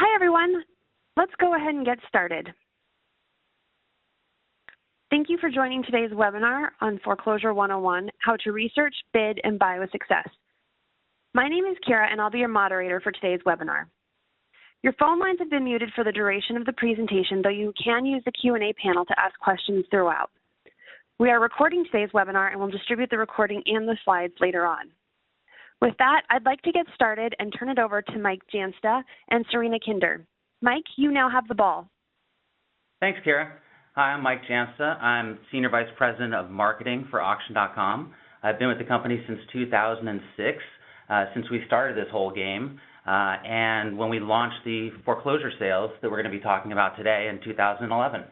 Hi, everyone. Let's go ahead and get started. Thank you for joining today's webinar on Foreclosure 101, How to Research, Bid, and Buy with Success. My name is Kira, and I'll be your moderator for today's webinar. Your phone lines have been muted for the duration of the presentation, though you can use the Q&A panel to ask questions throughout. We are recording today's webinar and will distribute the recording and the slides later on. With that, I'd like to get started and turn it over to Mike Jansta and Serena Kinder. Mike, you now have the ball. Thanks, Kara. Hi, I'm Mike Jansta. I'm Senior Vice President of Marketing for Auction.com. I've been with the company since 2006, since we started this whole game, and when we launched the foreclosure sales that we're going to be talking about today in 2011.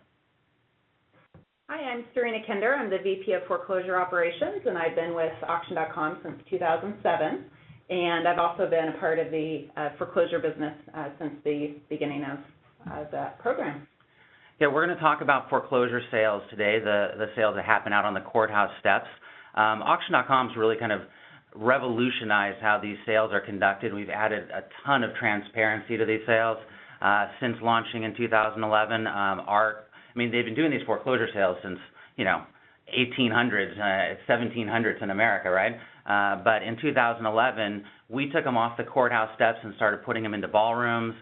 Hi, I'm Serena Kinder. I'm the VP of Foreclosure Operations, and I've been with Auction.com since 2007. And I've also been a part of the foreclosure business since the beginning of that program. Yeah, we're going to talk about foreclosure sales today, the sales that happen out on the courthouse steps. Auction.com's really kind of revolutionized how these sales are conducted. We've added a ton of transparency to these sales since launching in 2011. They've been doing these foreclosure sales since, 1800s, 1700s in America, right? But in 2011, we took them off the courthouse steps and started putting them into ballrooms.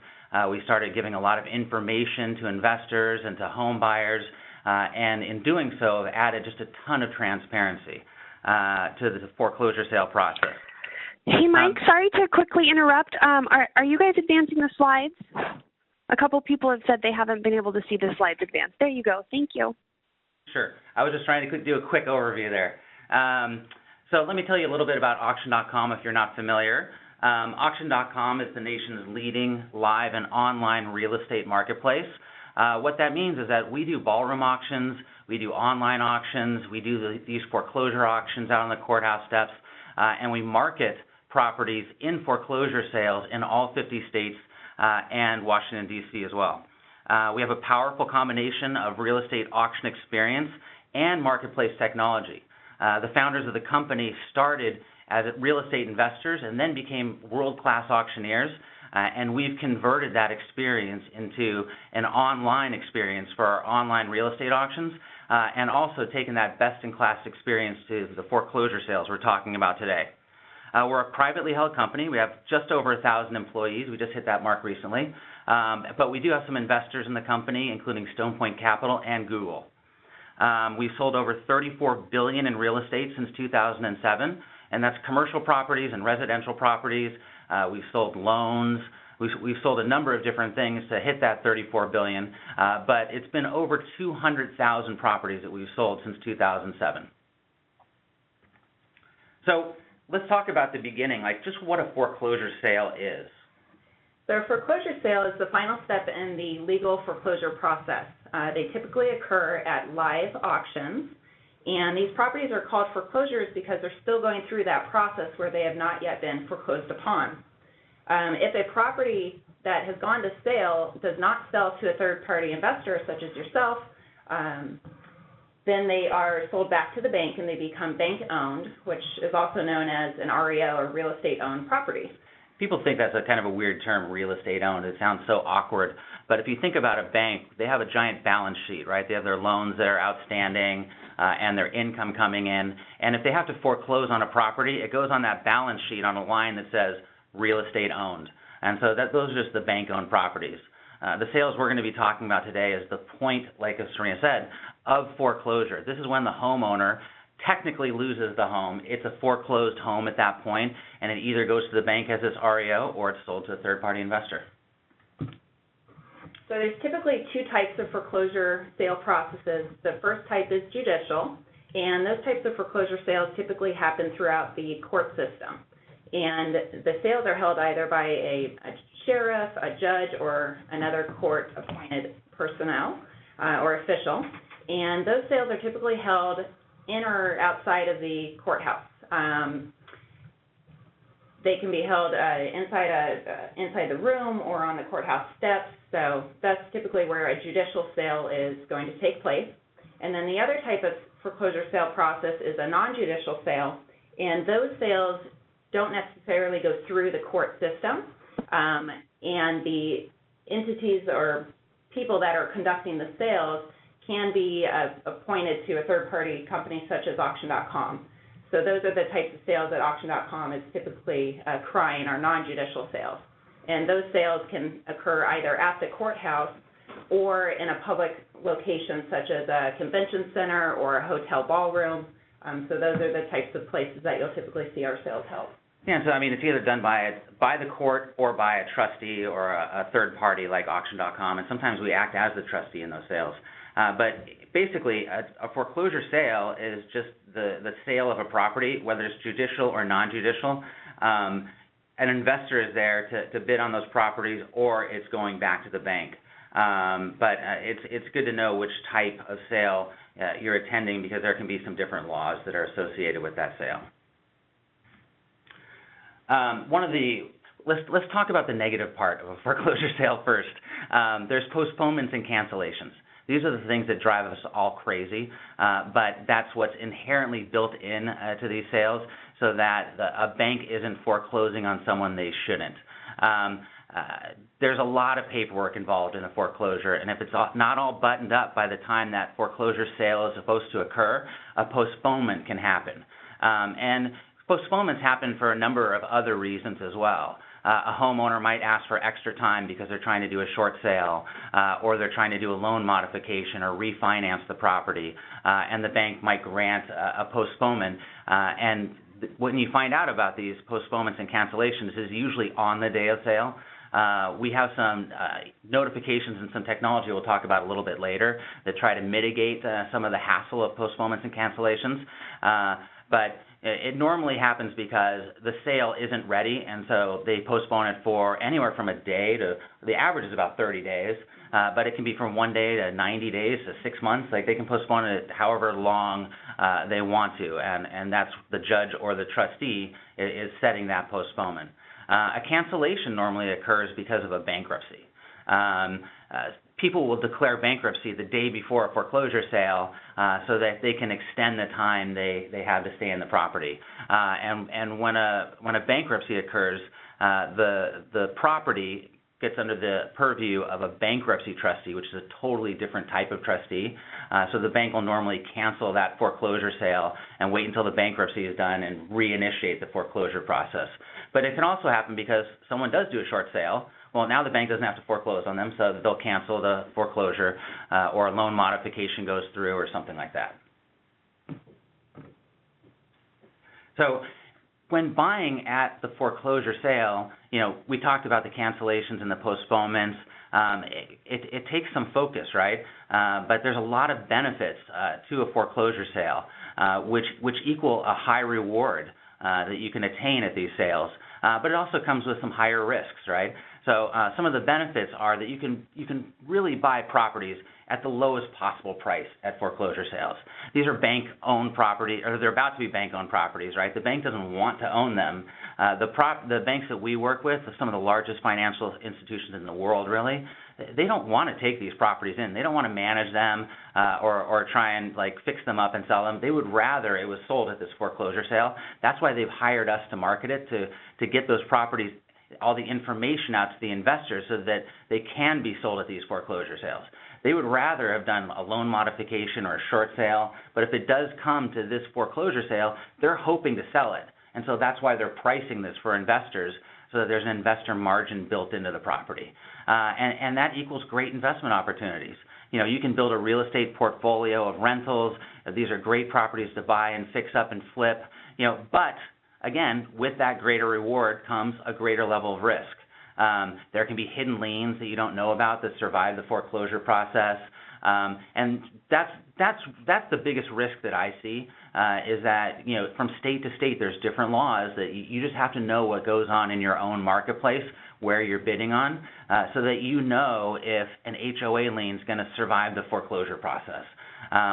We started giving a lot of information to investors and to home buyers, and in doing so, added just a ton of transparency to the foreclosure sale process. Hey, Mike, sorry to quickly interrupt. Are you guys advancing the slides? A couple people have said they haven't been able to see the slides advanced. There you go. Thank you. Sure. I was just trying to do a quick overview there. So let me tell you a little bit about Auction.com if you're not familiar. Auction.com is the nation's leading live and online real estate marketplace. What that means is that we do ballroom auctions, we do online auctions, we do these foreclosure auctions out on the courthouse steps, and we market properties in foreclosure sales in all 50 states and Washington, D.C. as well. We have a powerful combination of real estate auction experience and marketplace technology. The founders of the company started as real estate investors and then became world-class auctioneers, and we've converted that experience into an online experience for our online real estate auctions, and also taken that best-in-class experience to the foreclosure sales we're talking about today. We're a privately held company. We have just over 1,000 employees. We just hit that mark recently. But we do have some investors in the company, including Stone Point Capital and Google. We've sold over $34 billion in real estate since 2007, and that's commercial properties and residential properties. We've sold loans. We've sold a number of different things to hit that $34 billion, but it's been over 200,000 properties that we've sold since 2007. So let's talk about the beginning, like just what a foreclosure sale is. So a foreclosure sale is the final step in the legal foreclosure process. They typically occur at live auctions, and these properties are called foreclosures because they're still going through that process where they have not yet been foreclosed upon. If a property that has gone to sale does not sell to a third-party investor, such as yourself, then they are sold back to the bank and they become bank-owned, which is also known as an REO or real estate-owned property. People think that's a kind of a weird term, real estate-owned. It sounds so awkward. But if you think about a bank, they have a giant balance sheet, right? They have their loans that are outstanding and their income coming in. And if they have to foreclose on a property, it goes on that balance sheet on a line that says real estate-owned. And so those are just the bank-owned properties. The sales we're going to be talking about today is the point, like as Serena said, of foreclosure. This is when the homeowner technically loses the home. It's a foreclosed home at that point, and it either goes to the bank as its REO or it's sold to a third-party investor. So there's typically two types of foreclosure sale processes. The first type is judicial, and those types of foreclosure sales typically happen throughout the court system. And the sales are held either by a sheriff, a judge, or another court-appointed personnel or official. And those sales are typically held in or outside of the courthouse. They can be held inside the room or on the courthouse steps. So that's typically where a judicial sale is going to take place. And then the other type of foreclosure sale process is a non-judicial sale, and those sales don't necessarily go through the court system, and the entities or people that are conducting the sales can be appointed to a third-party company such as Auction.com. So those are the types of sales that Auction.com is typically crying are non-judicial sales. And those sales can occur either at the courthouse or in a public location such as a convention center or a hotel ballroom. So those are the types of places that you'll typically see our sales held. Yeah, so I mean, it's either done by the court or by a trustee or a third party like Auction.com, and sometimes we act as the trustee in those sales. But basically, a foreclosure sale is just the sale of a property, whether it's judicial or non-judicial. An investor is there to bid on those properties, or it's going back to the bank. But it's good to know which type of sale you're attending, because there can be some different laws that are associated with that sale. Let's talk about the negative part of a foreclosure sale first. There's postponements and cancellations. These are the things that drive us all crazy, but that's what's inherently built in to these sales, so that a bank isn't foreclosing on someone they shouldn't. There's a lot of paperwork involved in a foreclosure, and if it's not all buttoned up by the time that foreclosure sale is supposed to occur, a postponement can happen. And postponements happen for a number of other reasons as well. A homeowner might ask for extra time because they're trying to do a short sale, or they're trying to do a loan modification or refinance the property, and the bank might grant a postponement. And when you find out about these postponements and cancellations is usually on the day of sale. We have some notifications and some technology we'll talk about a little bit later that try to mitigate some of the hassle of postponements and cancellations. But it normally happens because the sale isn't ready, and so they postpone it for anywhere from a day to, the average is about 30 days, but it can be from 1 day to 90 days to 6 months. Like, they can postpone it however long they want to, and that's the judge or the trustee is setting that postponement. A cancellation normally occurs because of a bankruptcy. People will declare bankruptcy the day before a foreclosure sale so that they can extend the time they have to stay in the property. And when a bankruptcy occurs, the property gets under the purview of a bankruptcy trustee, which is a totally different type of trustee. So the bank will normally cancel that foreclosure sale and wait until the bankruptcy is done and reinitiate the foreclosure process. But it can also happen because someone does do a short sale. Well, now the bank doesn't have to foreclose on them, so they'll cancel the foreclosure, or a loan modification goes through or something like that. So when buying at the foreclosure sale, we talked about the cancellations and the postponements. It takes some focus, right? But there's a lot of benefits to a foreclosure sale, which equal a high reward that you can attain at these sales. But it also comes with some higher risks, right? So some of the benefits are that you can really buy properties at the lowest possible price at foreclosure sales. These are bank-owned properties, or they're about to be bank-owned properties, right? The bank doesn't want to own them. The banks that we work with, some of the largest financial institutions in the world, really, they don't want to take these properties in. They don't want to manage them or try and fix them up and sell them. They would rather it was sold at this foreclosure sale. That's why they've hired us to market it, to get those properties, all the information out to the investors so that they can be sold at these foreclosure sales. They would rather have done a loan modification or a short sale, but if it does come to this foreclosure sale, they're hoping to sell it. And so that's why they're pricing this for investors, so that there's an investor margin built into the property. And that equals great investment opportunities. You can build a real estate portfolio of rentals. These are great properties to buy and fix up and flip. But again, with that greater reward comes a greater level of risk. There can be hidden liens that you don't know about that survive the foreclosure process. And that's the biggest risk that I see, is that, from state to state, there's different laws that you just have to know what goes on in your own marketplace, where you're bidding on, so that you know if an HOA lien is going to survive the foreclosure process.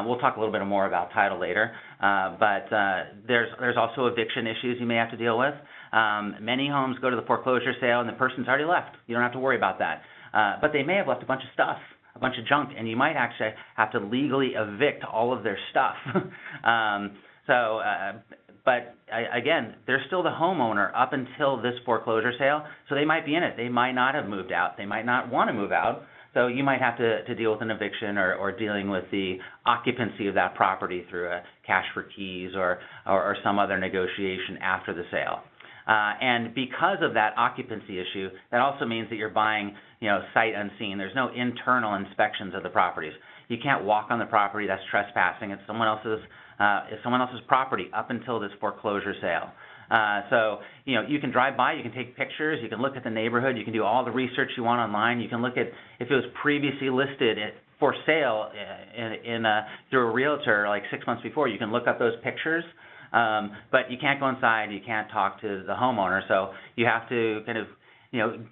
We'll talk a little bit more about title later, but there's also eviction issues you may have to deal with. Many homes go to the foreclosure sale and the person's already left. You don't have to worry about that. But they may have left a bunch of stuff, a bunch of junk, and you might actually have to legally evict all of their stuff. But but again, they're still the homeowner up until this foreclosure sale, so they might be in it. They might not have moved out. They might not want to move out. So you might have to deal with an eviction or dealing with the occupancy of that property through a cash for keys or some other negotiation after the sale. And because of that occupancy issue, that also means that you're buying, sight unseen. There's no internal inspections of the properties. You can't walk on the property. That's trespassing. It's someone else's property up until this foreclosure sale. So you can drive by, you can take pictures, you can look at the neighborhood, you can do all the research you want online. You can look at if it was previously listed for sale through a realtor like 6 months before. You can look up those pictures, but you can't go inside, you can't talk to the homeowner. So you have to kind of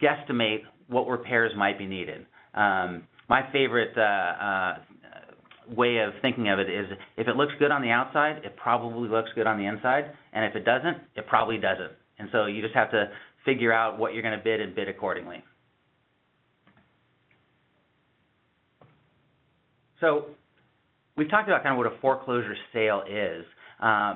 guesstimate what repairs might be needed. My favorite way of thinking of it is if it looks good on the outside, it probably looks good on the inside, and if it doesn't, it probably doesn't. And so you just have to figure out what you're going to bid and bid accordingly. So we've talked about kind of what a foreclosure sale is,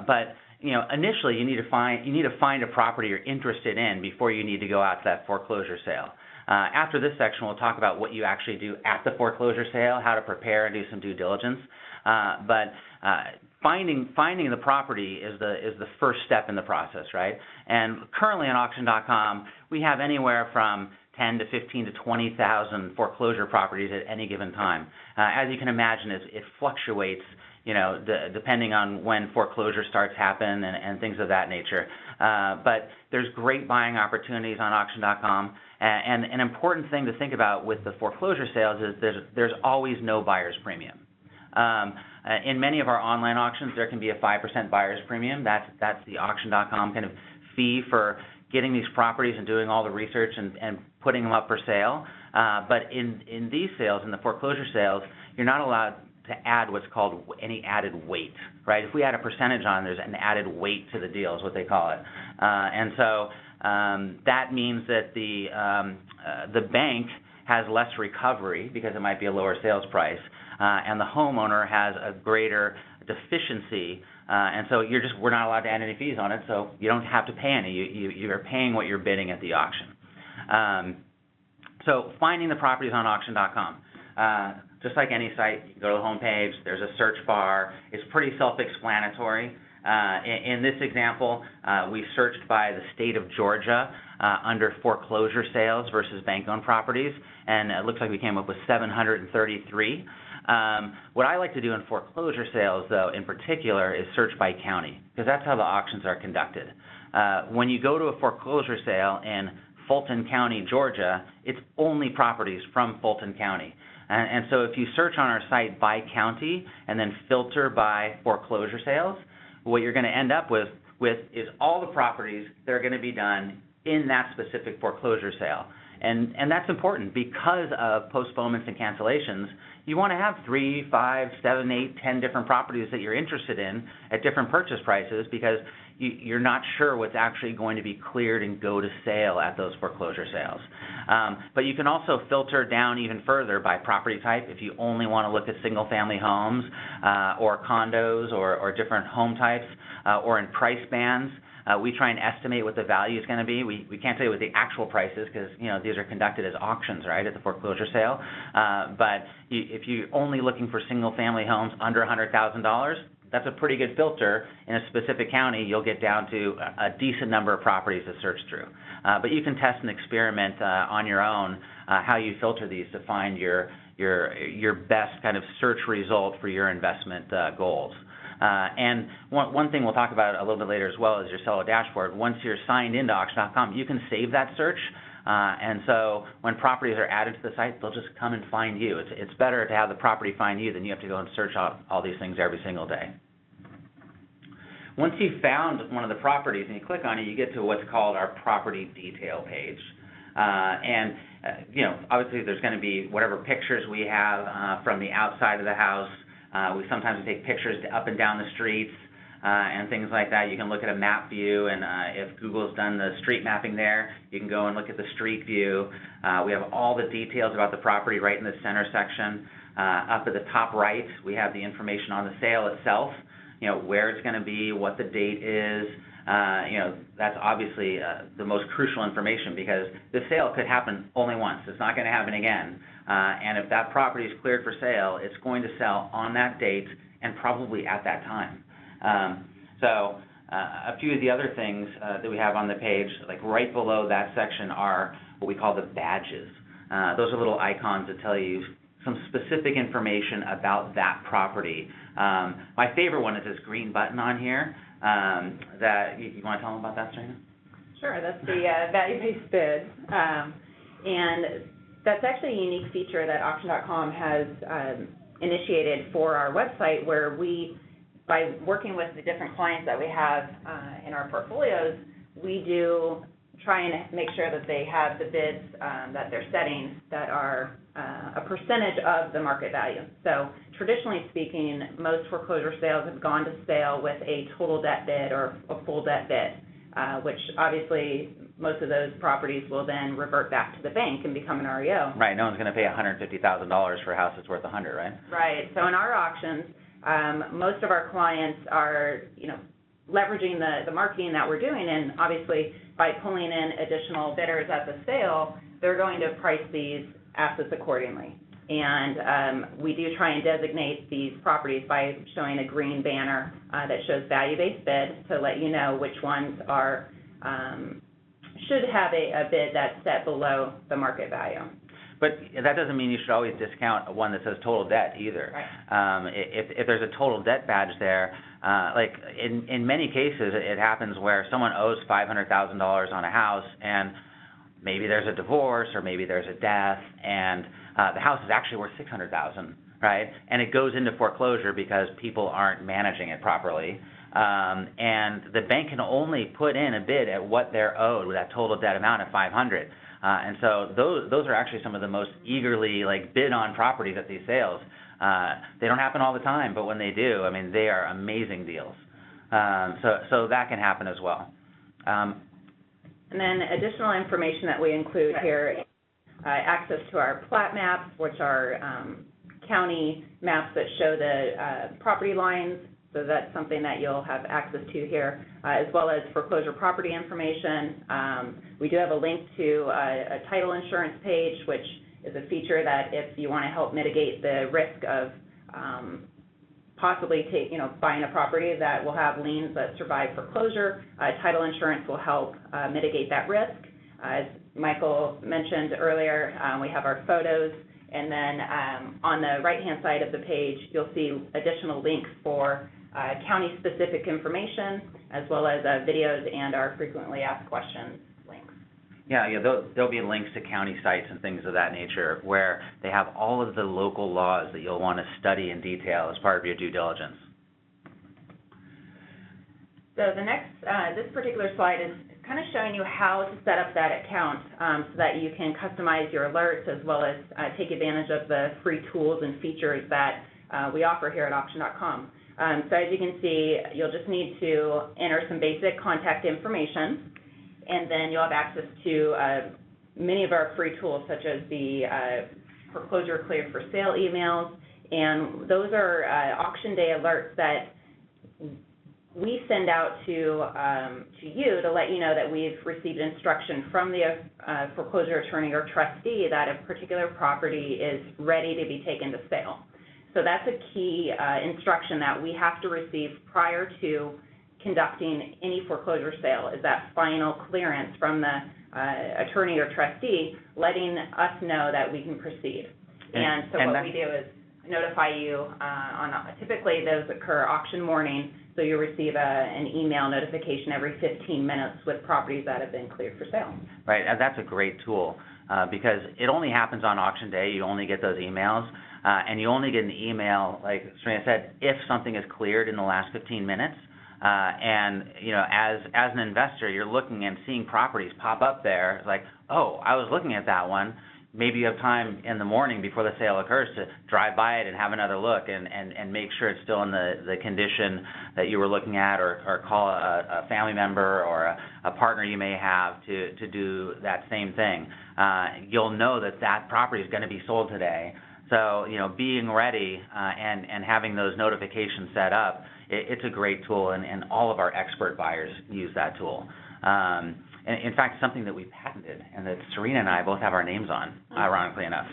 but initially you need to find a property you're interested in before you need to go out to that foreclosure sale. After this section, we'll talk about what you actually do at the foreclosure sale, how to prepare and do some due diligence. But finding the property is the first step in the process, right? And currently on auction.com, we have anywhere from 10 to 15 to 20,000 foreclosure properties at any given time. As you can imagine, it fluctuates, depending on when foreclosure starts happen and things of that nature. But there's great buying opportunities on auction.com. And an important thing to think about with the foreclosure sales is there's always no buyer's premium. In many of our online auctions, there can be a 5% buyer's premium. That's the auction.com kind of fee for getting these properties and doing all the research and putting them up for sale. But in these sales, in the foreclosure sales, you're not allowed to add what's called any added weight, right? If we add a percentage on, there's an added weight to the deal is what they call it. And so that means that the bank has less recovery because it might be a lower sales price, and the homeowner has a greater deficiency, and so we're not allowed to add any fees on it, so you don't have to pay any. You're paying what you're bidding at the auction. So finding the properties on auction.com. Just like any site, you can go to the home page, there's a search bar. It's pretty self-explanatory. In this example, we searched by the state of Georgia under foreclosure sales versus bank-owned properties, and it looks like we came up with 733. What I like to do in foreclosure sales, though, in particular, is search by county, because that's how the auctions are conducted. When you go to a foreclosure sale in Fulton County, Georgia, it's only properties from Fulton County. And so if you search on our site by county and then filter by foreclosure sales, what you're going to end up with is all the properties that are going to be done in that specific foreclosure sale. And that's important because of postponements and cancellations. You want to have 3, 5, 7, 8, 10 different properties that you're interested in at different purchase prices because you're not sure what's actually going to be cleared and go to sale at those foreclosure sales. But you can also filter down even further by property type if you only want to look at single-family homes or condos or different home types or in price bands. We try and estimate what the value is going to be. We can't tell you what the actual price is because these are conducted as auctions, right, at the foreclosure sale. But if you're only looking for single-family homes under $100,000, that's a pretty good filter. In a specific county, you'll get down to a decent number of properties to search through. But you can test and experiment on your own how you filter these to find your best kind of search result for your investment goals. And one thing we'll talk about a little bit later as well is your seller dashboard. Once you're signed into auction.com, you can save that search. And so when properties are added to the site, they'll just come and find you. It's better to have the property find you than you have to go and search out all these things every single day. Once you've found one of the properties and you click on it, you get to what's called our property detail page. Obviously there's going to be whatever pictures we have from the outside of the house. We sometimes take pictures up and down the streets and things like that. You can look at a map view, and if Google's done the street mapping there, you can go and look at the street view. We have all the details about the property right in the center section. Up at the top right, we have the information on the sale itself. where it's going to be, what the date is. That's obviously the most crucial information, because the sale could happen only once. It's not going to happen again. And if that property is cleared for sale, it's going to sell on that date and probably at that time. A few of the other things that we have on the page, like right below that section, are what we call the badges. Those are little icons that tell you some specific information about that property. My favorite one is this green button on here. That you want to tell them about that, Serena? Sure, that's the value-based bid. And that's actually a unique feature that Auction.com has initiated for our website, where we, by working with the different clients that we have in our portfolios, we do try and make sure that they have the bids that they're setting that are a percentage of the market value. So traditionally speaking, most foreclosure sales have gone to sale with a total debt bid or a full debt bid, which obviously most of those properties will then revert back to the bank and become an REO. Right. No one's going to pay $150,000 for a house that's worth $100,000, right? Right. So in our auctions, most of our clients are, leveraging the marketing that we're doing, and obviously by pulling in additional bidders at the sale, they're going to price these assets accordingly. And we do try and designate these properties by showing a green banner that shows value-based bid to let you know which ones are should have a bid that's set below the market value. But that doesn't mean you should always discount one that says total debt either. Right. If there's a total debt badge there, like in many cases it happens where someone owes $500,000 on a house, and maybe there's a divorce or maybe there's a death, and the house is actually worth $600,000, right? And it goes into foreclosure because people aren't managing it properly. And the bank can only put in a bid at what they're owed with that total debt amount of $500,000. And so those are actually some of the most eagerly bid on properties at these sales. They don't happen all the time, but when they do, I mean, they are amazing deals. So that can happen as well. And then additional information that we include here, access to our plat maps, which are county maps that show the property lines. So that's something that you'll have access to here, as well as foreclosure property information. We do have a link to a title insurance page, which is a feature that if you want to help mitigate the risk of possibly buying a property that will have liens that survive foreclosure, title insurance will help mitigate that risk. As Michael mentioned earlier, we have our photos, and then on the right-hand side of the page, you'll see additional links for county-specific information, as well as videos and our frequently asked questions links. Yeah, there'll be links to county sites and things of that nature where they have all of the local laws that you'll want to study in detail as part of your due diligence. So the next, this particular slide is kind of showing you how to set up that account so that you can customize your alerts, as well as take advantage of the free tools and features that we offer here at Auction.com. So as you can see, you'll just need to enter some basic contact information, and then you'll have access to many of our free tools, such as the foreclosure cleared for sale emails, and those are auction day alerts that we send out to you to let you know that we've received instruction from the foreclosure attorney or trustee that a particular property is ready to be taken to sale. So that's a key instruction that we have to receive prior to conducting any foreclosure sale, is that final clearance from the attorney or trustee letting us know that we can proceed. And so what we do is notify you typically those occur auction morning, so you'll receive an email notification every 15 minutes with properties that have been cleared for sale. Right, and that's a great tool because it only happens on auction day. You only get those emails. And you only get an email, like Serena said, if something is cleared in the last 15 minutes. And, as an investor, you're looking and seeing properties pop up there. It's like, oh, I was looking at that one. Maybe you have time in the morning before the sale occurs to drive by it and have another look and make sure it's still in the condition that you were looking at, or call a family member or a partner you may have to do that same thing. You'll know that property is going to be sold today. So, being ready and having those notifications set up, it's a great tool, and all of our expert buyers use that tool. And in fact, something that we patented and that Serena and I both have our names on, ironically enough.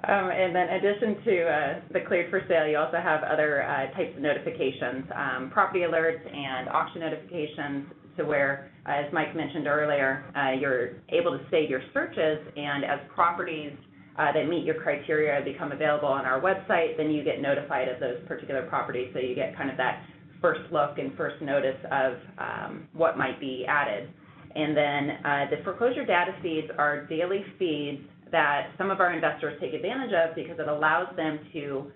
And then in addition to the cleared for sale, you also have other types of notifications, property alerts and auction notifications, to where, as Mike mentioned earlier, you're able to save your searches, and as properties that meet your criteria become available on our website, then you get notified of those particular properties, so you get kind of that first look and first notice of what might be added. And then the foreclosure data feeds are daily feeds that some of our investors take advantage of because it allows them to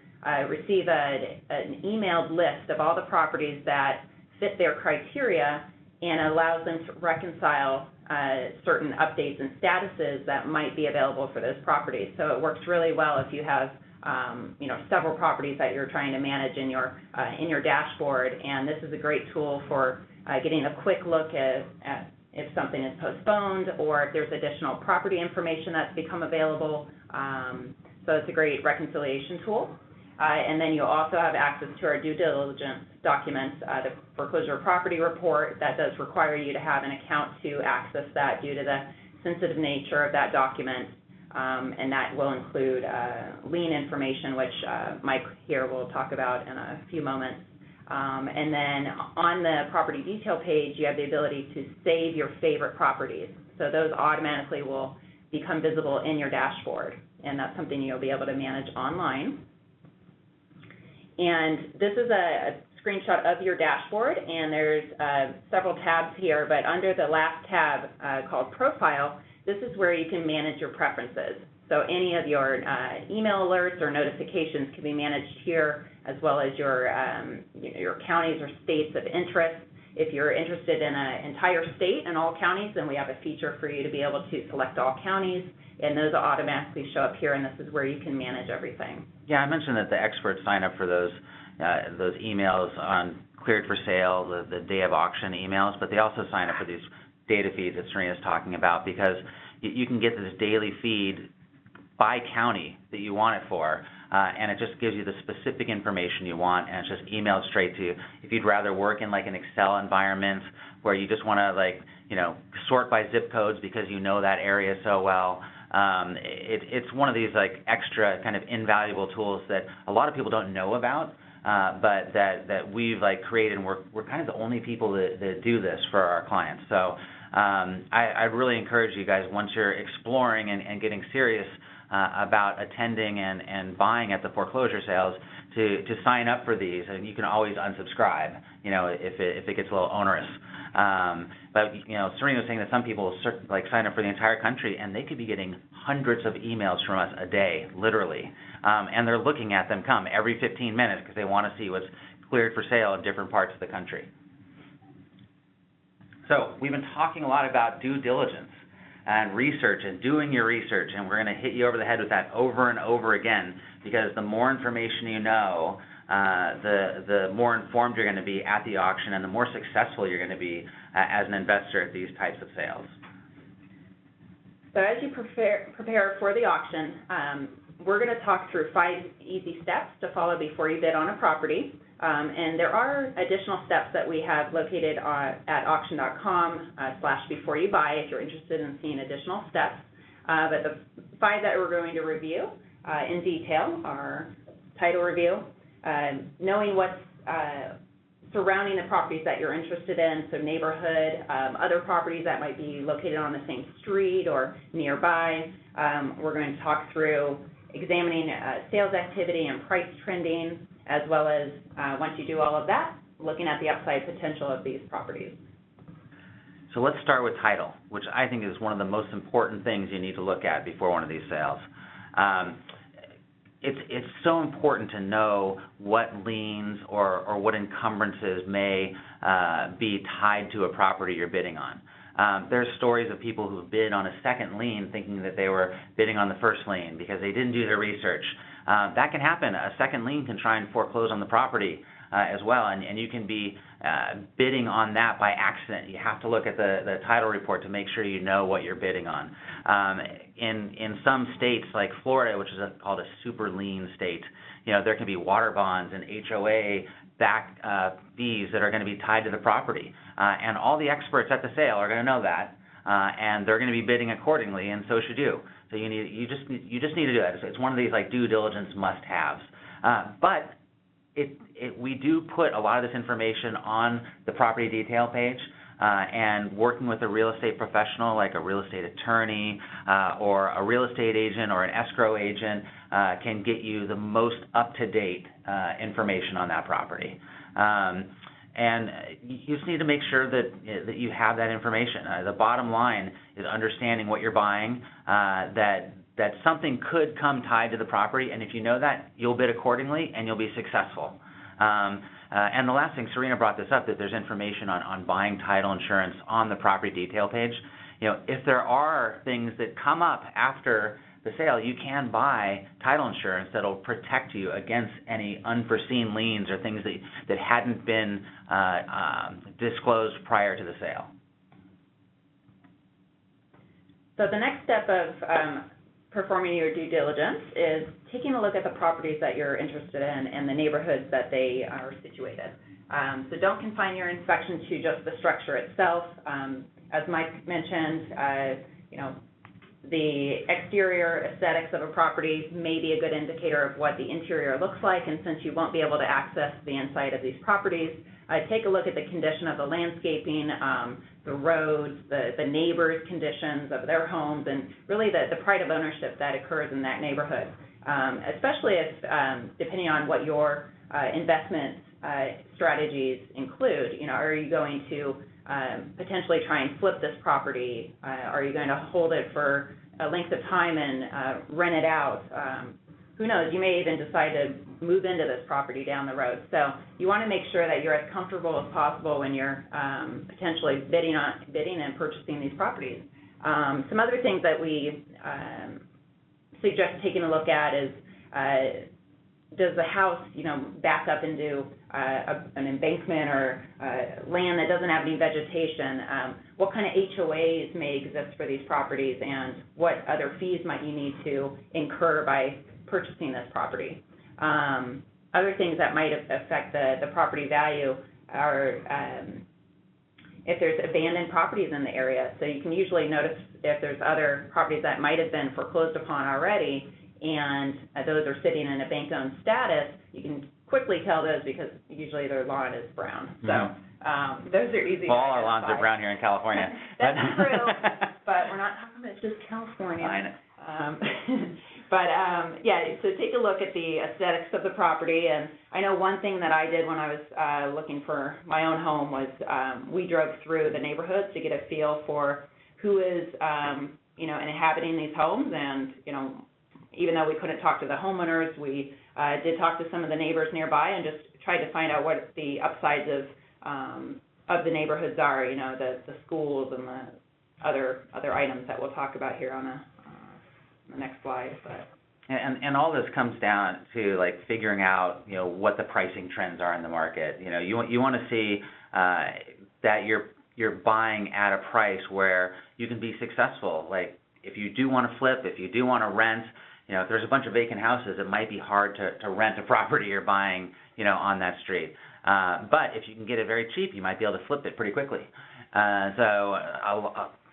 receive an emailed list of all the properties that fit their criteria, and allows them to reconcile certain updates and statuses that might be available for those properties. So it works really well if you have several properties that you're trying to manage in your dashboard, and this is a great tool for getting a quick look at if something is postponed or if there's additional property information that's become available. So it's a great reconciliation tool. And then you'll also have access to our due diligence documents, the foreclosure property report. That does require you to have an account to access that due to the sensitive nature of that document. And that will include lien information, which Mike here will talk about in a few moments. And then on the property detail page, you have the ability to save your favorite properties. So those automatically will become visible in your dashboard, and that's something you'll be able to manage online. And this is a screenshot of your dashboard, and there's several tabs here, but under the last tab called Profile, this is where you can manage your preferences. So any of your email alerts or notifications can be managed here, as well as your counties or states of interest. If you're interested in an entire state and all counties, then we have a feature for you to be able to select all counties, and those will automatically show up here, and this is where you can manage everything. Yeah, I mentioned that the experts sign up for those emails on cleared for sale, the day of auction emails, but they also sign up for these data feeds that Serena's talking about, because you can get this daily feed by county that you want it for, and it just gives you the specific information you want, and it's just emailed straight to you. If you'd rather work in like an Excel environment where you just want to sort by zip codes because you know that area so well, it's one of these like extra kind of invaluable tools that a lot of people don't know about, but that we've created, and we're kind of the only people that do this for our clients. So I'd really encourage you guys, once you're exploring and getting serious about attending and buying at the foreclosure sales, to sign up for these, and you can always unsubscribe, if it gets a little onerous. But Serena was saying that some people sign up for the entire country, and they could be getting hundreds of emails from us a day, literally, and they're looking at them come every 15 minutes because they want to see what's cleared for sale in different parts of the country. So we've been talking a lot about due diligence and research and doing your research, and we're going to hit you over the head with that over and over again, because the more information you know, the more informed you're going to be at the auction, and the more successful you're going to be as an investor at these types of sales. So as you prepare for the auction, we're going to talk through 5 easy steps to follow before you bid on a property. And there are additional steps that we have located at auction.com/beforeyoubuy if you're interested in seeing additional steps. But the 5 that we're going to review in detail are title review, knowing what's surrounding the properties that you're interested in, so neighborhood, other properties that might be located on the same street or nearby. We're going to talk through examining sales activity and price trending, as well as, once you do all of that, looking at the upside potential of these properties. So let's start with title, which I think is one of the most important things you need to look at before one of these sales. It's so important to know what liens or what encumbrances may be tied to a property you're bidding on. There's stories of people who bid on a second lien thinking that they were bidding on the first lien because they didn't do their research. That can happen. A second lien can try and foreclose on the property as well, and you can be bidding on that by accident. You have to look at the title report to make sure you know what you're bidding on. In some states like Florida, which is called a super lien state, there can be water bonds and HOA back fees that are going to be tied to the property, and all the experts at the sale are going to know that, and they're going to be bidding accordingly, and so should you. So you just need to do that. It's one of these like due diligence must-haves. But we do put a lot of this information on the property detail page, and working with a real estate professional like a real estate attorney or a real estate agent or an escrow agent can get you the most up-to-date information on that property. And you just need to make sure that you have that information. The bottom line is understanding what you're buying, that something could come tied to the property, and if you know that, you'll bid accordingly and you'll be successful. And the last thing, Serena brought this up, that there's information on buying title insurance on the property detail page. If there are things that come up after the sale, you can buy title insurance that'll protect you against any unforeseen liens or things that hadn't been disclosed prior to the sale. So the next step of performing your due diligence is taking a look at the properties that you're interested in and the neighborhoods that they are situated. So don't confine your inspection to just the structure itself. As Mike mentioned, the exterior aesthetics of a property may be a good indicator of what the interior looks like, and since you won't be able to access the inside of these properties, take a look at the condition of the landscaping, the roads, the neighbors' conditions of their homes, and really the pride of ownership that occurs in that neighborhood. Especially if, depending on what your investment strategies include, are you going to potentially try and flip this property? Are you going to hold it for a length of time and rent it out? Who knows, you may even decide to move into this property down the road. So you want to make sure that you're as comfortable as possible when you're potentially bidding and purchasing these properties. Some other things that we suggest taking a look at is, does the house, back up into an embankment or land that doesn't have any vegetation? What kind of HOAs may exist for these properties, and what other fees might you need to incur by purchasing this property? Other things that might affect the property value are if there's abandoned properties in the area. So you can usually notice if there's other properties that might have been foreclosed upon already, and those are sitting in a bank-owned status. You can quickly tell those because usually their lawn is brown. So those are easy. Well, all our lawns are brown here in California. That's true, but we're not talking about just California. I know. So take a look at the aesthetics of the property. And I know one thing that I did when I was looking for my own home was we drove through the neighborhoods to get a feel for who is, inhabiting these homes. And, even though we couldn't talk to the homeowners, we did talk to some of the neighbors nearby and just tried to find out what the upsides of the neighborhoods are, the schools and the other items that we'll talk about here on the next slide. But. And all this comes down to like figuring out what the pricing trends are in the market. You want to see that you're buying at a price where you can be successful. Like if you do want to flip, if you do want to rent, if there's a bunch of vacant houses, it might be hard to rent a property you're buying on that street. But if you can get it very cheap, you might be able to flip it pretty quickly.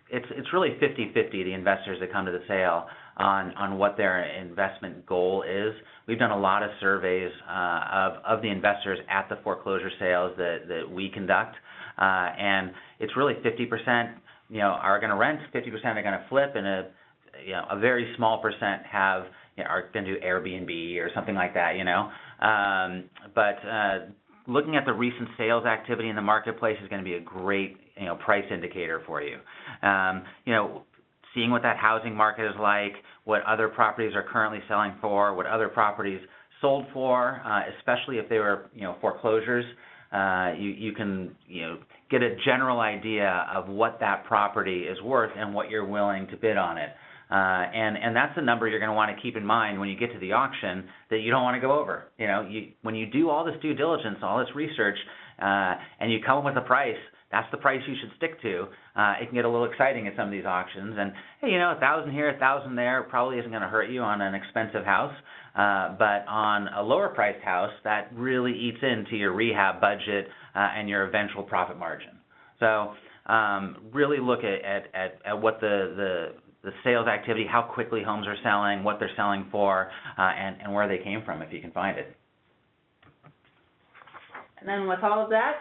It's really 50-50, the investors that come to the sale, on what their investment goal is. We've done a lot of surveys of the investors at the foreclosure sales that we conduct, and it's really 50% are going to rent, 50% are going to flip, and a very small percent are going to do Airbnb or something like that. But looking at the recent sales activity in the marketplace is going to be a great price indicator for you. Seeing what that housing market is like, what other properties are currently selling for, what other properties sold for, especially if they were foreclosures. You can get a general idea of what that property is worth and what you're willing to bid on it. And that's the number you're going to want to keep in mind when you get to the auction that you don't want to go over. When you do all this due diligence, all this research, and you come up with a price, that's the price you should stick to. It can get a little exciting at some of these auctions, and hey, $1,000 here, $1,000 there probably isn't going to hurt you on an expensive house, but on a lower priced house, that really eats into your rehab budget and your eventual profit margin. So really look at what the sales activity, how quickly homes are selling, what they're selling for, and where they came from if you can find it. And then with all of that,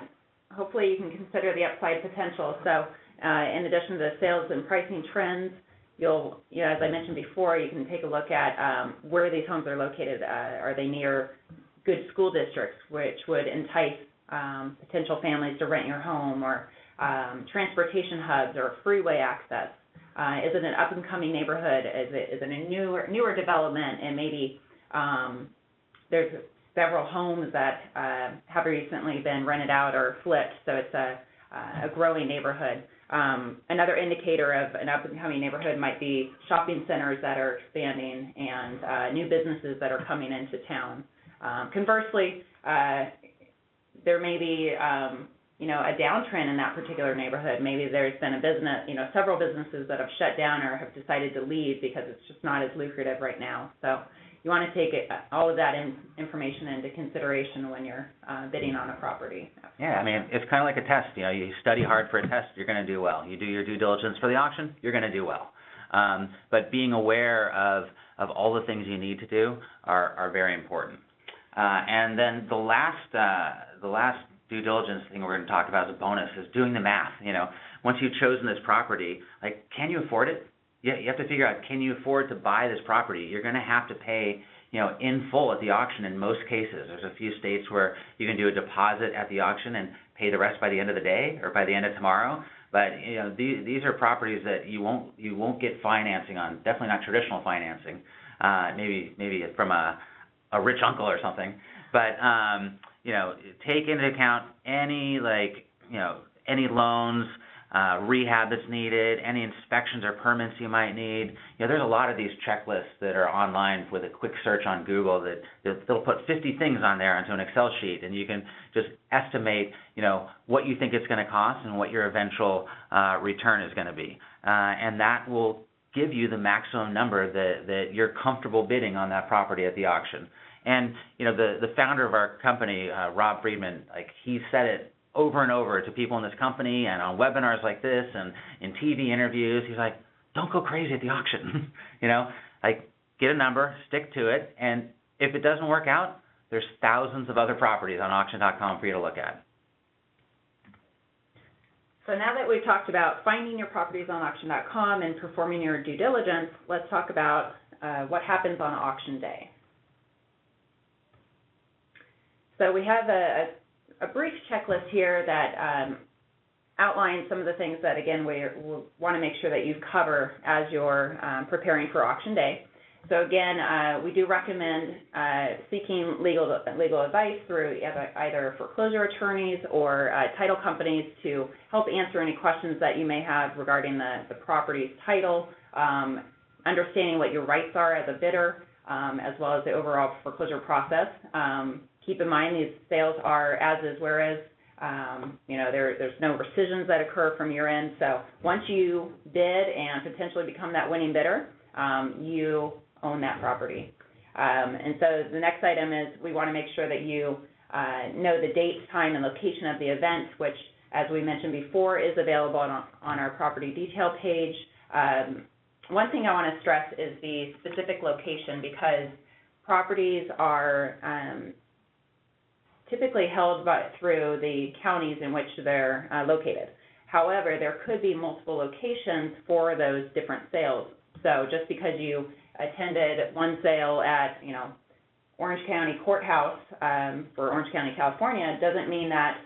hopefully you can consider the upside potential. So in addition to the sales and pricing trends, as I mentioned before, you can take a look at where these homes are located. Are they near good school districts, which would entice potential families to rent your home, or transportation hubs or freeway access? Is it an up-and-coming neighborhood? Is it a newer development, and maybe there's several homes that have recently been rented out or flipped, so it's a growing neighborhood. Another indicator of an up-and-coming neighborhood might be shopping centers that are expanding and new businesses that are coming into town. Conversely, there may be a downtrend in that particular neighborhood. Maybe there's been a business, several businesses that have shut down or have decided to leave because it's just not as lucrative right now. So you want to take all of that information into consideration when you're bidding on a property. Yeah, it's kind of like a test. You study hard for a test, you're going to do well. You do your due diligence for the auction, you're going to do well. But being aware of all the things you need to do are very important. And then the last due diligence thing we're going to talk about as a bonus is doing the math. Once you've chosen this property, can you afford it? Yeah, you have to figure out, can you afford to buy this property? You're going to have to pay, in full at the auction in most cases. There's a few states where you can do a deposit at the auction and pay the rest by the end of the day or by the end of tomorrow. But these are properties that you won't get financing on. Definitely not traditional financing. Maybe from a rich uncle or something. But take into account any loans, rehab that's needed, any inspections or permits you might need. There's a lot of these checklists that are online with a quick search on Google they'll put 50 things on there onto an Excel sheet, and you can just estimate, what you think it's going to cost and what your eventual return is going to be, and that will give you the maximum number that you're comfortable bidding on that property at the auction. And the founder of our company, Rob Friedman, he said it over and over to people in this company and on webinars like this and in TV interviews. He's like, don't go crazy at the auction. Get a number, stick to it, and if it doesn't work out, there's thousands of other properties on auction.com for you to look at. So now that we've talked about finding your properties on auction.com and performing your due diligence, let's talk about what happens on auction day. So we have a brief checklist here that outlines some of the things that, again, we want to make sure that you cover as you're preparing for auction day. So again, we do recommend seeking legal advice through either foreclosure attorneys or title companies to help answer any questions that you may have regarding the property's title, understanding what your rights are as a bidder, as well as the overall foreclosure process. Keep in mind these sales are as is, whereas there's no rescissions that occur from your end. So once you bid and potentially become that winning bidder, you own that property. And so the next item is we want to make sure that you know the date, time, and location of the event, which, as we mentioned before, is available on our property detail page. One thing I want to stress is the specific location, because properties are typically held through the counties in which they're located. However, there could be multiple locations for those different sales. So just because you attended one sale at, Orange County Courthouse for Orange County, California, doesn't mean that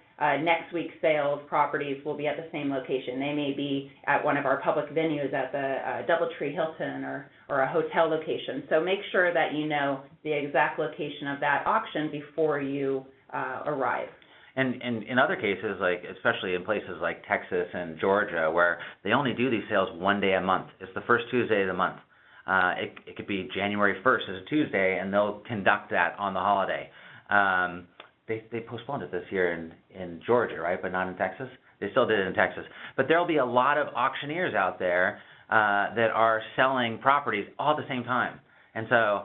next week's sales properties will be at the same location. They may be at one of our public venues at the DoubleTree Hilton or a hotel location. So make sure that you know the exact location of that auction before you arrive. And in other cases, especially in places like Texas and Georgia, where they only do these sales one day a month. It's the first Tuesday of the month. It could be January 1st as a Tuesday, and they'll conduct that on the holiday. They postponed it this year in Georgia, right, but not in Texas? They still did it in Texas. But there will be a lot of auctioneers out there that are selling properties all at the same time. And so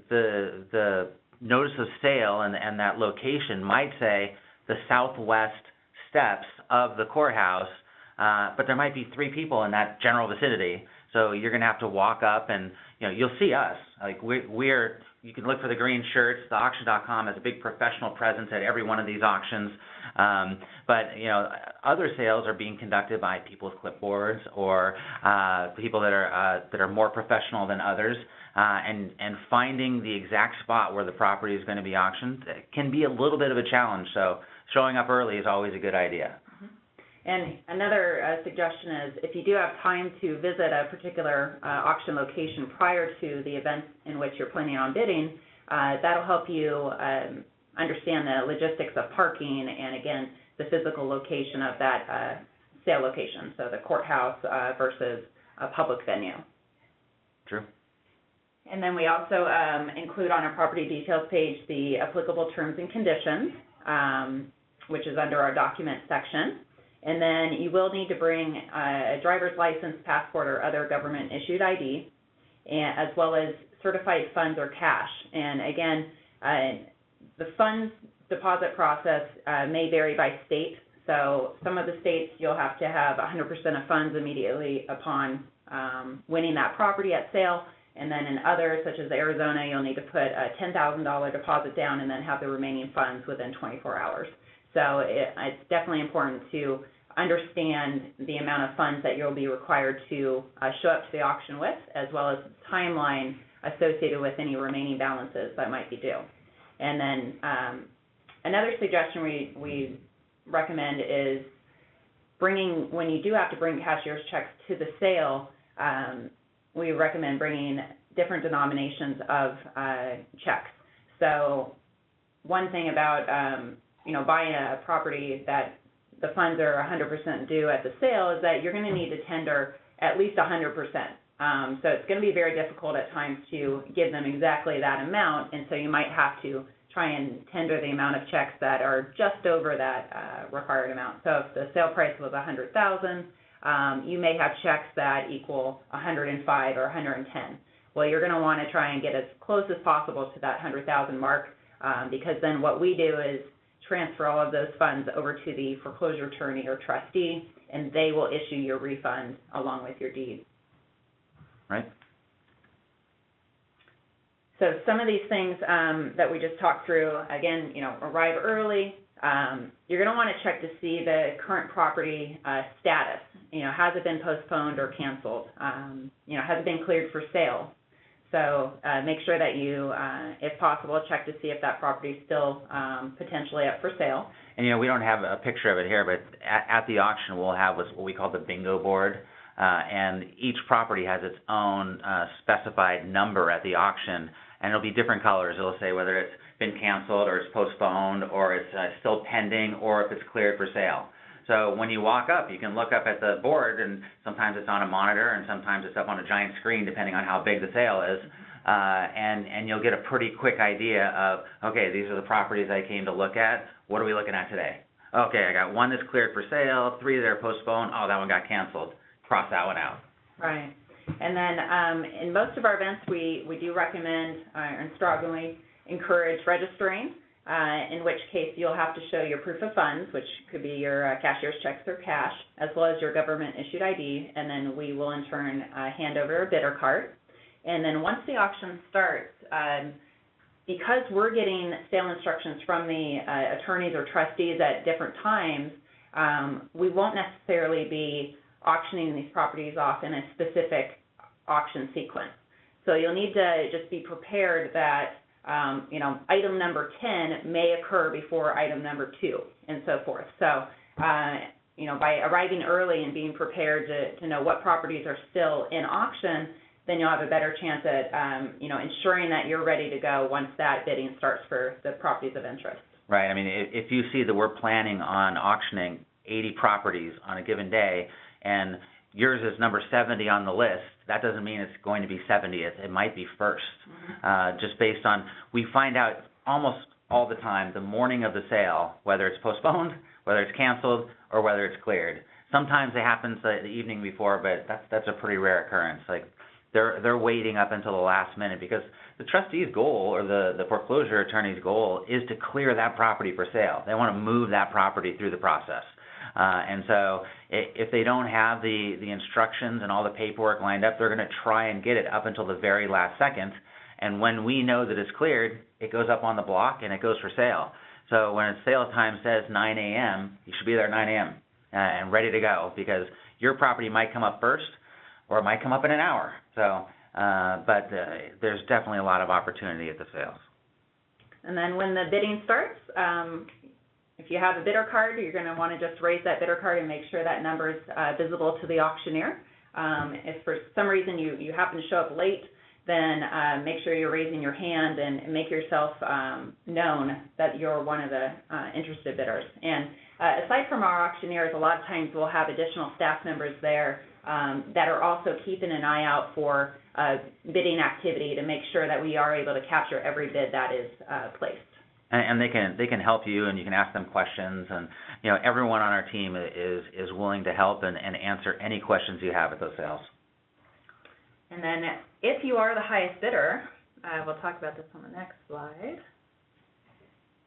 the notice of sale and that location might say the southwest steps of the courthouse, but there might be 3 people in that general vicinity. So you're going to have to walk up, and you'll see us. Like you can look for the green shirts. The auction.com has a big professional presence at every one of these auctions. But other sales are being conducted by people with clipboards or people that are more professional than others. And finding the exact spot where the property is going to be auctioned can be a little bit of a challenge. So showing up early is always a good idea. And another suggestion is if you do have time to visit a particular auction location prior to the event in which you're planning on bidding, that'll help you understand the logistics of parking and, again, the physical location of that sale location, so the courthouse versus a public venue. True. And then we also include on our property details page the applicable terms and conditions, which is under our document section. And then you will need to bring a driver's license, passport, or other government-issued ID, as well as certified funds or cash. And again, the funds deposit process may vary by state. So some of the states you'll have to have 100% of funds immediately upon winning that property at sale. And then in others, such as Arizona, you'll need to put a $10,000 deposit down and then have the remaining funds within 24 hours. So it's definitely important to understand the amount of funds that you'll be required to show up to the auction with, as well as the timeline associated with any remaining balances that might be due. And then another suggestion we recommend is when you do have to bring cashier's checks to the sale, we recommend bringing different denominations of checks. So one thing about buying a property that the funds are 100% due at the sale is that you're going to need to tender at least 100%. So it's going to be very difficult at times to give them exactly that amount, and so you might have to try and tender the amount of checks that are just over that required amount. So if the sale price was $100,000, you may have checks that equal 105 or 110. Well, you're going to want to try and get as close as possible to that 100,000 mark, because then what we do is transfer all of those funds over to the foreclosure attorney or trustee, and they will issue your refund along with your deed. Right. So some of these things that we just talked through, again, arrive early. You're going to want to check to see the current property status. Has it been postponed or canceled? Has it been cleared for sale? So make sure that you, if possible, check to see if that property is still potentially up for sale. And, we don't have a picture of it here, but at the auction we'll have what we call the bingo board. And each property has its own specified number at the auction, and it'll be different colors. It'll say whether it's been canceled or it's postponed or it's still pending or if it's cleared for sale. So when you walk up, you can look up at the board, and sometimes it's on a monitor and sometimes it's up on a giant screen depending on how big the sale is. And you'll get a pretty quick idea of, okay, these are the properties I came to look at. What are we looking at today? Okay, I got one that's cleared for sale, 3 that are postponed. Oh, that one got canceled. Cross that one out. Right. And then in most of our events, we do recommend and strongly encourage registering, in which case you'll have to show your proof of funds, which could be your cashier's checks or cash, as well as your government-issued ID, and then we will in turn hand over a bidder card. And then once the auction starts, because we're getting sale instructions from the attorneys or trustees at different times, we won't necessarily be auctioning these properties off in a specific auction sequence. So you'll need to just be prepared that item number 10 may occur before item number 2 and so forth. So, by arriving early and being prepared to know what properties are still in auction, then you'll have a better chance at, ensuring that you're ready to go once that bidding starts for the properties of interest. Right. I mean, if you see that we're planning on auctioning 80 properties on a given day and yours is number 70 on the list, that doesn't mean it's going to be 70th. It might be first, just based on, we find out almost all the time the morning of the sale, whether it's postponed, whether it's canceled, or whether it's cleared. Sometimes it happens the evening before, but that's a pretty rare occurrence. Like they're waiting up until the last minute, because the trustee's goal, or the foreclosure attorney's goal, is to clear that property for sale. They want to move that property through the process. And so if they don't have the instructions and all the paperwork lined up, they're going to try and get it up until the very last second. And when we know that it's cleared, it goes up on the block and it goes for sale. So when its sale time says 9 a.m., you should be there at 9 a.m. And ready to go, because your property might come up first, or it might come up in an hour. So, but there's definitely a lot of opportunity at the sales. And then when the bidding starts, if you have a bidder card, you're going to want to just raise that bidder card and make sure that number is visible to the auctioneer. If for some reason you happen to show up late, then make sure you're raising your hand and make yourself known that you're one of the interested bidders. And aside from our auctioneers, a lot of times we'll have additional staff members there that are also keeping an eye out for bidding activity to make sure that we are able to capture every bid that is placed. And they can help you, and you can ask them questions, and everyone on our team is willing to help and answer any questions you have at those sales. And then if you are the highest bidder, we'll talk about this on the next slide.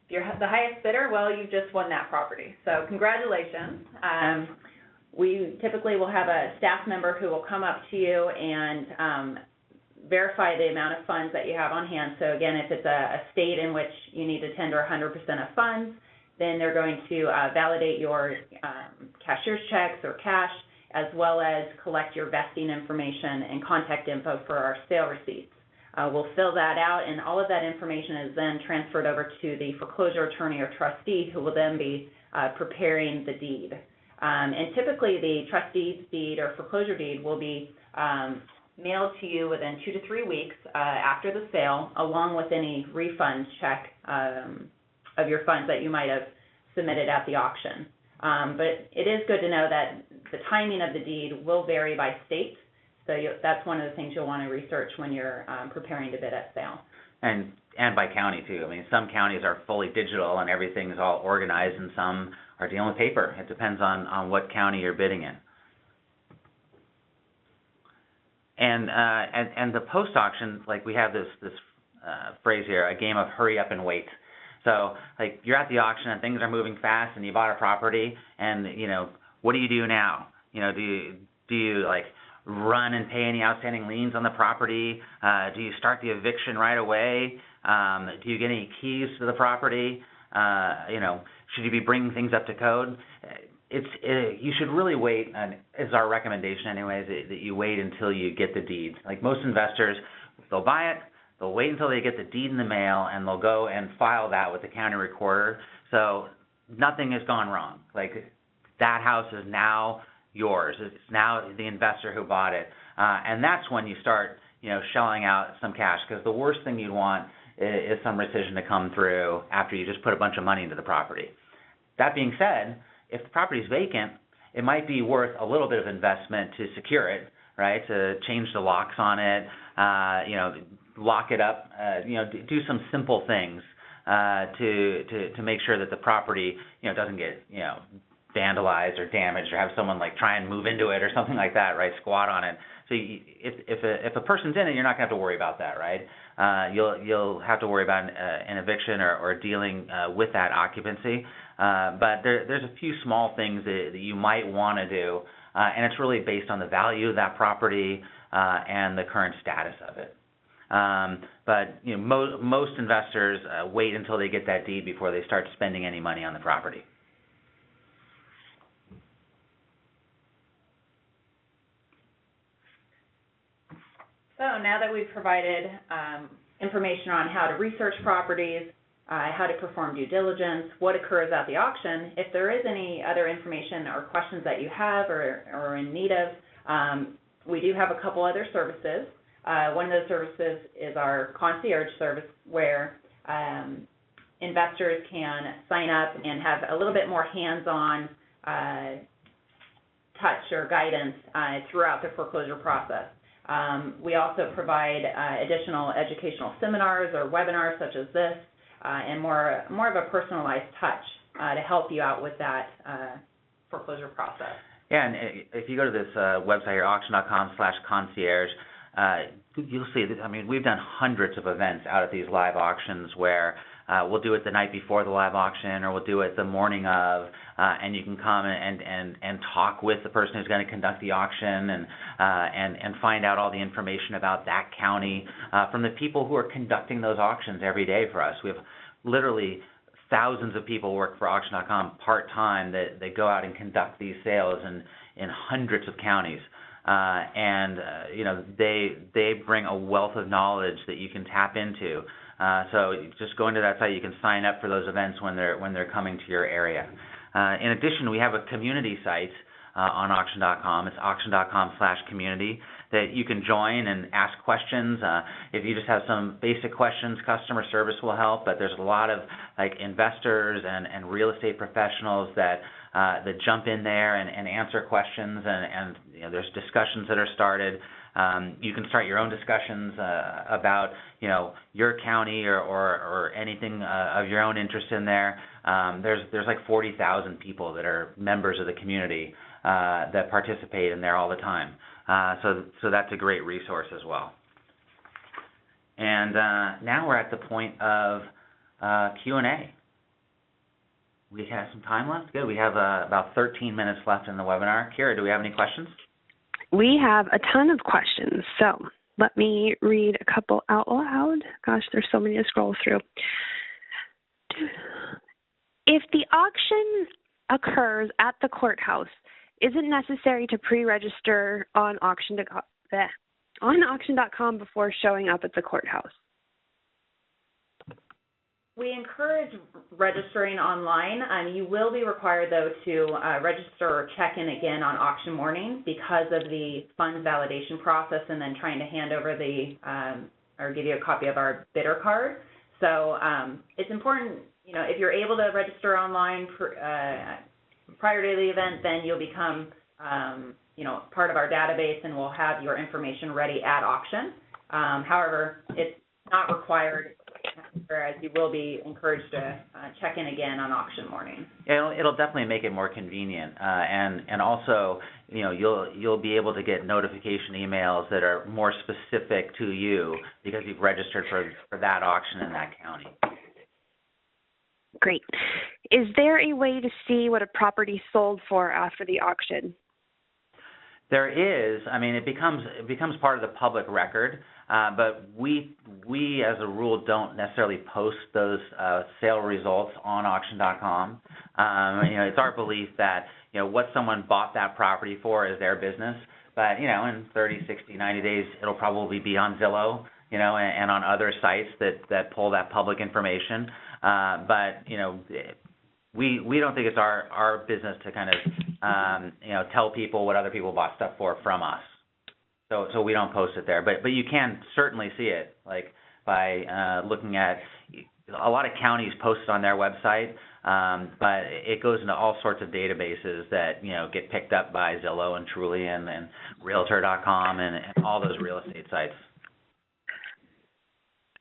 If you're the highest bidder, well, you just won that property. So congratulations. We typically will have a staff member who will come up to you and verify the amount of funds that you have on hand. So again, if it's a state in which you need to tender 100% of funds, then they're going to validate your cashier's checks or cash, as well as collect your vesting information and contact info for our sale receipts. We'll fill that out, and all of that information is then transferred over to the foreclosure attorney or trustee, who will then be preparing the deed. And typically the trustee's deed or foreclosure deed will be mailed to you within 2 to 3 weeks after the sale, along with any refund check of your funds that you might have submitted at the auction. But it is good to know that the timing of the deed will vary by state, so that's one of the things you'll want to research when you're preparing to bid at sale. And by county too. I mean, some counties are fully digital and everything's all organized, and some are dealing with paper. It depends on what county you're bidding in. And the post auction, like we have this phrase here, a game of hurry up and wait. So like you're at the auction and things are moving fast, and you bought a property, and what do you do now? Do you like run and pay any outstanding liens on the property? Do you start the eviction right away? Do you get any keys to the property? Should you be bringing things up to code? You should really wait, and is our recommendation anyways, that you wait until you get the deed. Like most investors, they'll buy it, they'll wait until they get the deed in the mail, and they'll go and file that with the county recorder. So nothing has gone wrong. Like that house is now yours. It's now the investor who bought it. And that's when you start, shelling out some cash, because the worst thing you'd want is some rescission to come through after you just put a bunch of money into the property. That being said, if the property is vacant, it might be worth a little bit of investment to secure it, right? To change the locks on it, lock it up, do some simple things to make sure that the property, doesn't get, vandalized or damaged, or have someone like try and move into it or something like that, right? Squat on it. So if a person's in it, you're not going to have to worry about that, right? You'll have to worry about an eviction or dealing with that occupancy. But there's a few small things that you might want to do, and it's really based on the value of that property and the current status of it. But most investors wait until they get that deed before they start spending any money on the property. So now that we've provided information on how to research properties, how to perform due diligence, what occurs at the auction, if there is any other information or questions that you have or are in need of, we do have a couple other services. One of those services is our concierge service, where investors can sign up and have a little bit more hands-on touch or guidance throughout the foreclosure process. We also provide additional educational seminars or webinars such as this, and more of a personalized touch to help you out with that foreclosure process. Yeah, and if you go to this website here, auction.com/concierge, you'll see that, I mean, we've done hundreds of events out at these live auctions where we'll do it the night before the live auction, or we'll do it the morning of, and you can come and talk with the person who's going to conduct the auction and find out all the information about that county from the people who are conducting those auctions every day for us. We have literally thousands of people work for auction.com part-time that go out and conduct these sales in hundreds of counties. You know, they bring a wealth of knowledge that you can tap into. So just go into that site. You can sign up for those events when they're coming to your area. In addition, we have a community site on auction.com. It's auction.com/community that you can join and ask questions. If you just have some basic questions, customer service will help. But there's a lot of like investors and real estate professionals that jump in there and answer questions, and you know, there's discussions that are started. You can start your own discussions about, you know, your county or anything of your own interest in there. There's like 40,000 people that are members of the community that participate in there all the time. So that's a great resource as well. And now we're at the point of Q&A. We have some time left. Good. We have about 13 minutes left in the webinar. Kira, do we have any questions? We have a ton of questions, so let me read a couple out loud. Gosh, there's so many to scroll through. If the auction occurs at the courthouse, is it necessary to pre-register on auction.com before showing up at the courthouse? We encourage registering online. You will be required, though, to register or check in again on auction morning because of the funds validation process and then trying to hand over or give you a copy of our bidder card. So it's important, you know, if you're able to register online prior to the event, then you'll become, you know, part of our database and we'll have your information ready at auction. However, it's not required, whereas you will be encouraged to check in again on auction morning. Yeah, it'll definitely make it more convenient, and also, you know, you'll be able to get notification emails that are more specific to you because you've registered for that auction in that county. Great. Is there a way to see what a property sold for after the auction? There is. I mean, it becomes part of the public record, but we as a rule don't necessarily post those sale results on auction.com. You know, it's our belief that, you know, what someone bought that property for is their business, but, you know, in 30, 60, 90 days, it'll probably be on Zillow, you know, and on other sites that pull that public information. But, you know, we don't think it's our business to kind of, you know, tell people what other people bought stuff for from us. So we don't post it there. But you can certainly see it, like by looking at a lot of counties post it on their website, but it goes into all sorts of databases that, you know, get picked up by Zillow and Truly and Realtor.com and all those real estate sites.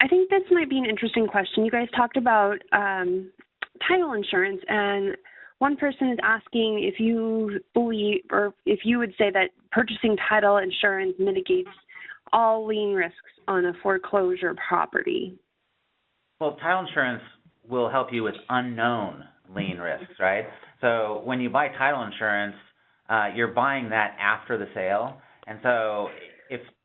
I think this might be an interesting question. You guys talked about title insurance, and one person is asking if you believe, or if you would say that purchasing title insurance mitigates all lien risks on a foreclosure property. Well, title insurance will help you with unknown lien risks, right? So when you buy title insurance, you're buying that after the sale, and so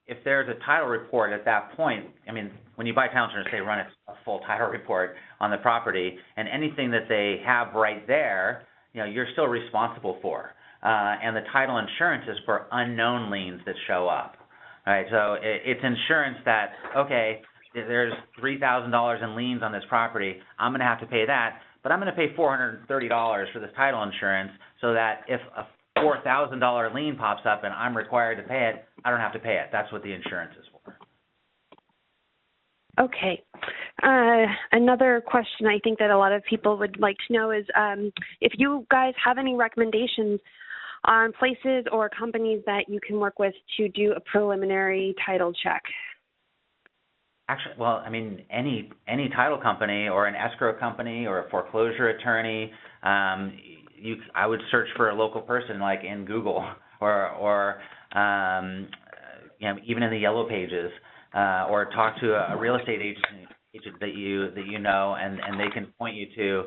if there's a title report at that point, I mean, when you buy title insurance, they run a full title report on the property, and anything that they have right there, you know, you're still responsible for. And the title insurance is for unknown liens that show up, right? So it's insurance that, okay, there's $3,000 in liens on this property. I'm going to have to pay that, but I'm going to pay $430 for this title insurance so that if a $4,000 lien pops up and I'm required to pay it, I don't have to pay it. That's what the insurance is for. Okay. Another question I think that a lot of people would like to know is if you guys have any recommendations on places or companies that you can work with to do a preliminary title check? Actually, well, I mean, any title company or an escrow company or a foreclosure attorney, I would search for a local person like in Google or even in the Yellow Pages, or talk to a real estate agent that you know, and they can point you to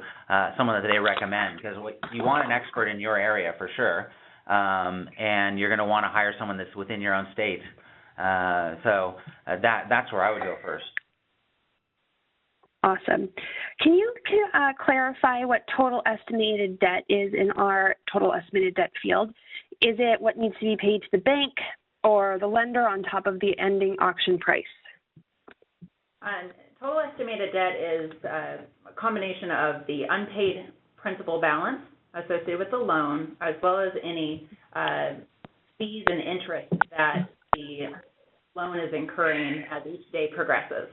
someone that they recommend, because you want an expert in your area for sure, and you're going to want to hire someone that's within your own state. So that's where I would go first. Awesome. Can you clarify what total estimated debt is in our total estimated debt field? Is it what needs to be paid to the bank or the lender on top of the ending auction price? Total estimated debt is a combination of the unpaid principal balance associated with the loan, as well as any fees and interest that the loan is incurring as each day progresses.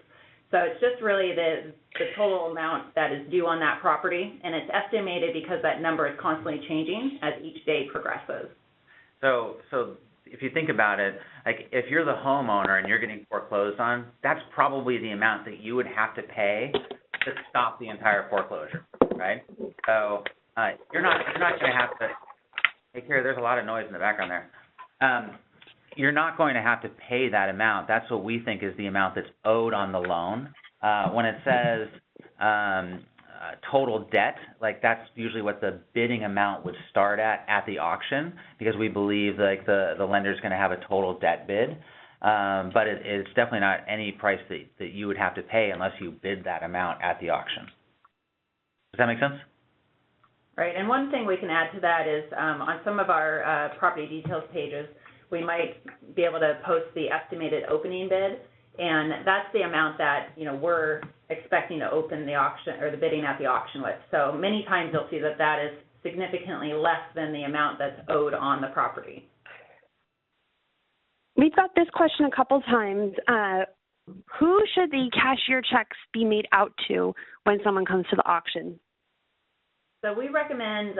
So it's just really the total amount that is due on that property, and it's estimated because that number is constantly changing as each day progresses. So if you think about it, like if you're the homeowner and you're getting foreclosed on, that's probably the amount that you would have to pay to stop the entire foreclosure, right? So you're not going to have to. Hey, Kara, there's a lot of noise in the background there. You're not going to have to pay that amount. That's what we think is the amount that's owed on the loan. When it says total debt, like that's usually what the bidding amount would start at the auction, because we believe like the lender's going to have a total debt bid. But it's definitely not any price that you would have to pay unless you bid that amount at the auction. Does that make sense? Right, and one thing we can add to that is on some of our property details pages, we might be able to post the estimated opening bid, and that's the amount that we're expecting to open the auction or the bidding at the auction with. So many times you'll see that is significantly less than the amount that's owed on the property. We've got this question a couple times. Who should the cashier checks be made out to when someone comes to the auction? So we recommend,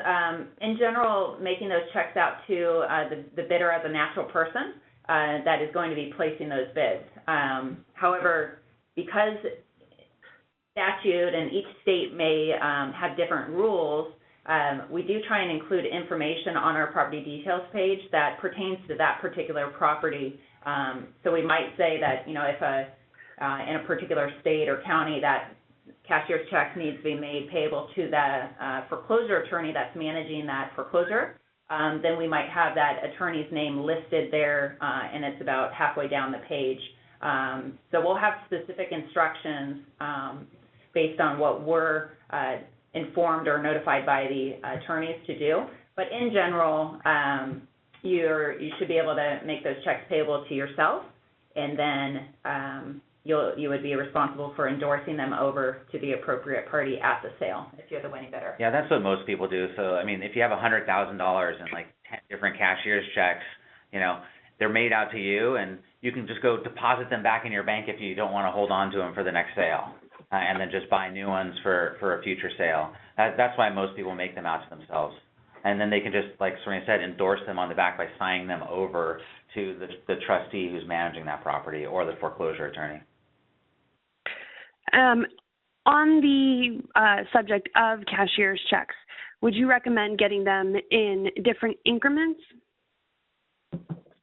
in general, making those checks out to the bidder as a natural person that is going to be placing those bids. However, because statute and each state may have different rules, we do try and include information on our property details page that pertains to that particular property. So we might say that, if in a particular state or county that cashier's check needs to be made payable to the foreclosure attorney that's managing that foreclosure, then we might have that attorney's name listed there, and it's about halfway down the page. So we'll have specific instructions based on what we're informed or notified by the attorneys to do. But in general, you should be able to make those checks payable to yourself, and then you would be responsible for endorsing them over to the appropriate party at the sale if you're the winning bidder. Yeah, that's what most people do. So, I mean, if you have $100,000 in like 10 different cashier's checks, they're made out to you, and you can just go deposit them back in your bank if you don't want to hold on to them for the next sale, and then just buy new ones for a future sale. That's why most people make them out to themselves. And then they can just, like Serena said, endorse them on the back by signing them over to the trustee who's managing that property or the foreclosure attorney. On the subject of cashier's checks, would you recommend getting them in different increments?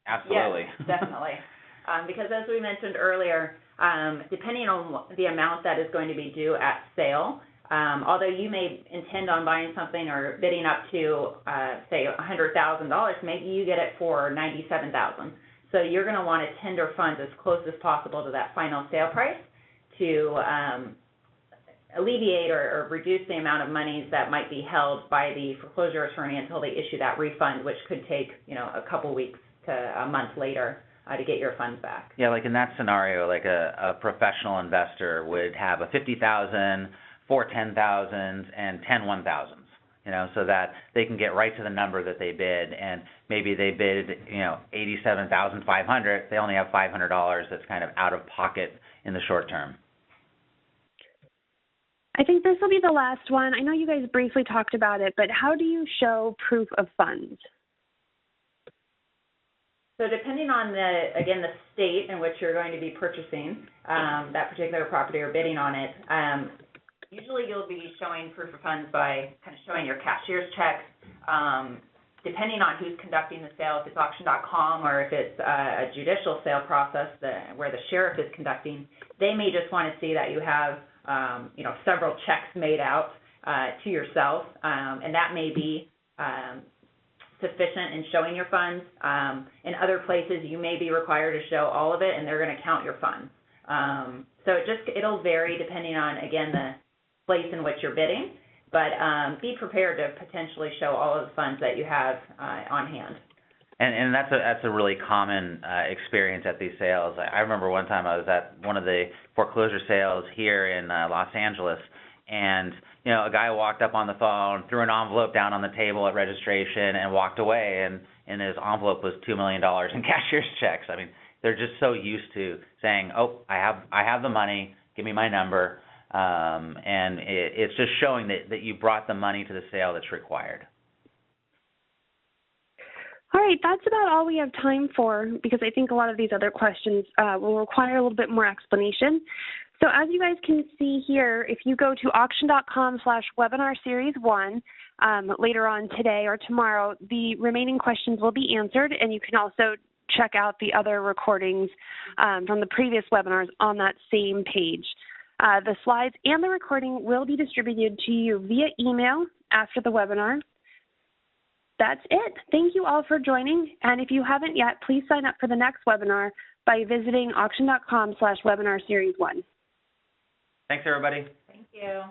Absolutely. Yes, definitely. Because as we mentioned earlier, depending on the amount that is going to be due at sale, although you may intend on buying something or bidding up to, say, $100,000, maybe you get it for $97,000. So you're going to want to tender funds as close as possible to that final sale price to alleviate or reduce the amount of monies that might be held by the foreclosure attorney until they issue that refund, which could take, a couple weeks to a month later to get your funds back. Yeah, like in that scenario, like a professional investor would have a $50,000, 4 $10,000s, and 10 $1,000s, so that they can get right to the number that they bid, and maybe they bid, $87,500. They only have $500 that's kind of out of pocket in the short term. I think this will be the last one. I know you guys briefly talked about it, but how do you show proof of funds? So depending on the state in which you're going to be purchasing that particular property or bidding on it, usually you'll be showing proof of funds by kind of showing your cashier's checks. Depending on who's conducting the sale, if it's auction.com or if it's a judicial sale process where the sheriff is conducting, they may just want to see that you have, several checks made out to yourself, and that may be sufficient in showing your funds. In other places, you may be required to show all of it, and they're going to count your funds. So it'll vary depending on, again, the place in which you're bidding, but be prepared to potentially show all of the funds that you have on hand. And that's a really common experience at these sales. I remember one time I was at one of the foreclosure sales here in Los Angeles, and a guy walked up on the phone, threw an envelope down on the table at registration, and walked away, and his envelope was $2 million in cashier's checks. I mean, they're just so used to saying, "Oh, I have the money, give me my number," and it's just showing that you brought the money to the sale that's required. All right, that's about all we have time for, because I think a lot of these other questions will require a little bit more explanation. So as you guys can see here, if you go to auction.com/webinar series 1 later on today or tomorrow, the remaining questions will be answered, and you can also check out the other recordings from the previous webinars on that same page. The slides and the recording will be distributed to you via email after the webinar. That's it. Thank you all for joining, and if you haven't yet, please sign up for the next webinar by visiting auction.com/webinar series 1. Thanks, everybody. Thank you.